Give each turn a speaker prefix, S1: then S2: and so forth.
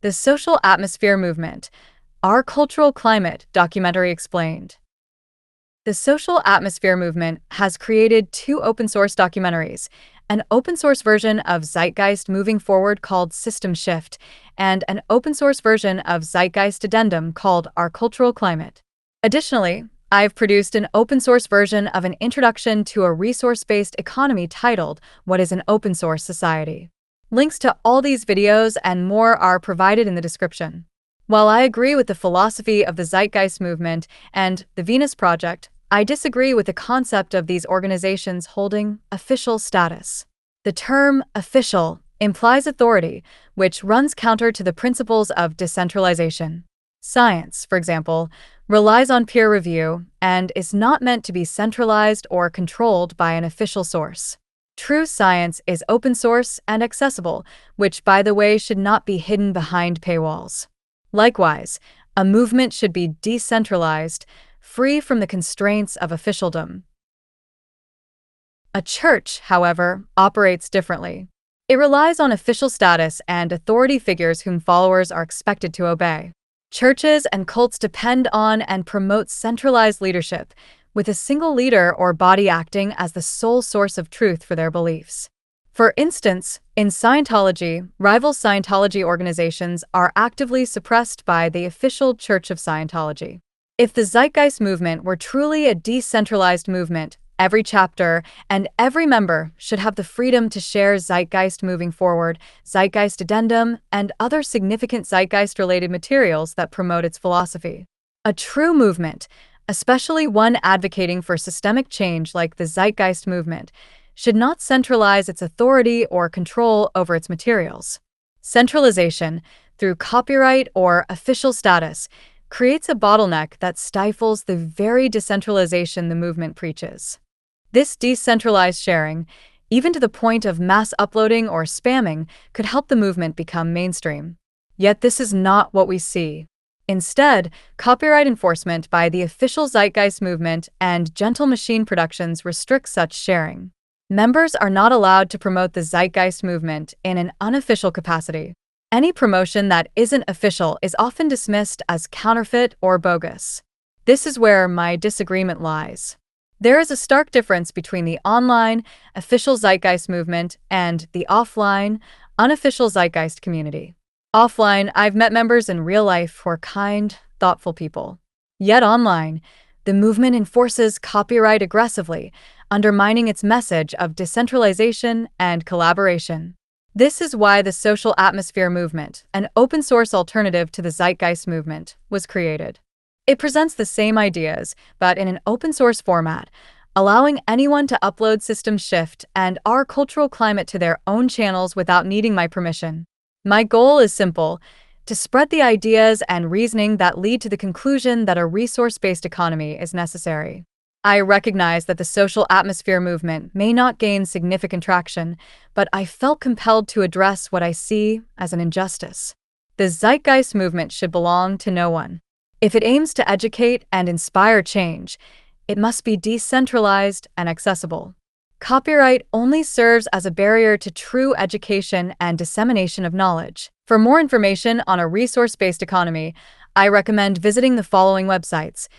S1: The Social Atmosphere Movement, Our Cultural Climate documentary explained. The Social Atmosphere Movement has created two open-source documentaries, an open-source version of Zeitgeist Moving Forward called System Shift, and an open-source version of Zeitgeist Addendum called Our Cultural Climate. Additionally, I've produced an open-source version of an introduction to a resource-based economy titled What is an Open Source Society? Links to all these videos and more are provided in the description. While I agree with the philosophy of the Zeitgeist movement and the Venus Project, I disagree with the concept of these organizations holding official status. The term official implies authority, which runs counter to the principles of decentralization. Science, for example, relies on peer review and is not meant to be centralized or controlled by an official source. True science is open source and accessible, which, by the way, should not be hidden behind paywalls. Likewise, a movement should be decentralized, free from the constraints of officialdom. A church, however, operates differently. It relies on official status and authority figures whom followers are expected to obey. Churches and cults depend on and promote centralized leadership, with a single leader or body acting as the sole source of truth for their beliefs. For instance, in Scientology, rival Scientology organizations are actively suppressed by the official Church of Scientology. If the Zeitgeist movement were truly a decentralized movement, every chapter and every member should have the freedom to share Zeitgeist Moving Forward, Zeitgeist Addendum, and other significant Zeitgeist-related materials that promote its philosophy. A true movement, especially one advocating for systemic change like the Zeitgeist movement, should not centralize its authority or control over its materials. Centralization, through copyright or official status, creates a bottleneck that stifles the very decentralization the movement preaches. This decentralized sharing, even to the point of mass uploading or spamming, could help the movement become mainstream. Yet this is not what we see. Instead, copyright enforcement by the official Zeitgeist movement and Gentle Machine Productions restricts such sharing. Members are not allowed to promote the Zeitgeist movement in an unofficial capacity. Any promotion that isn't official is often dismissed as counterfeit or bogus. This is where my disagreement lies. There is a stark difference between the online, official Zeitgeist movement and the offline, unofficial Zeitgeist community. Offline, I've met members in real life who are kind, thoughtful people. Yet online, the movement enforces copyright aggressively, undermining its message of decentralization and collaboration. This is why the Social Atmosphere Movement, an open-source alternative to the Zeitgeist movement, was created. It presents the same ideas, but in an open-source format, allowing anyone to upload System Shift and Our Cultural Climate to their own channels without needing my permission. My goal is simple: to spread the ideas and reasoning that lead to the conclusion that a resource-based economy is necessary. I recognize that the social atmosphere movement may not gain significant traction, but I felt compelled to address what I see as an injustice. The Zeitgeist movement should belong to no one. If it aims to educate and inspire change, it must be decentralized and accessible. Copyright only serves as a barrier to true education and dissemination of knowledge. For more information on a resource-based economy, I recommend visiting the following websites.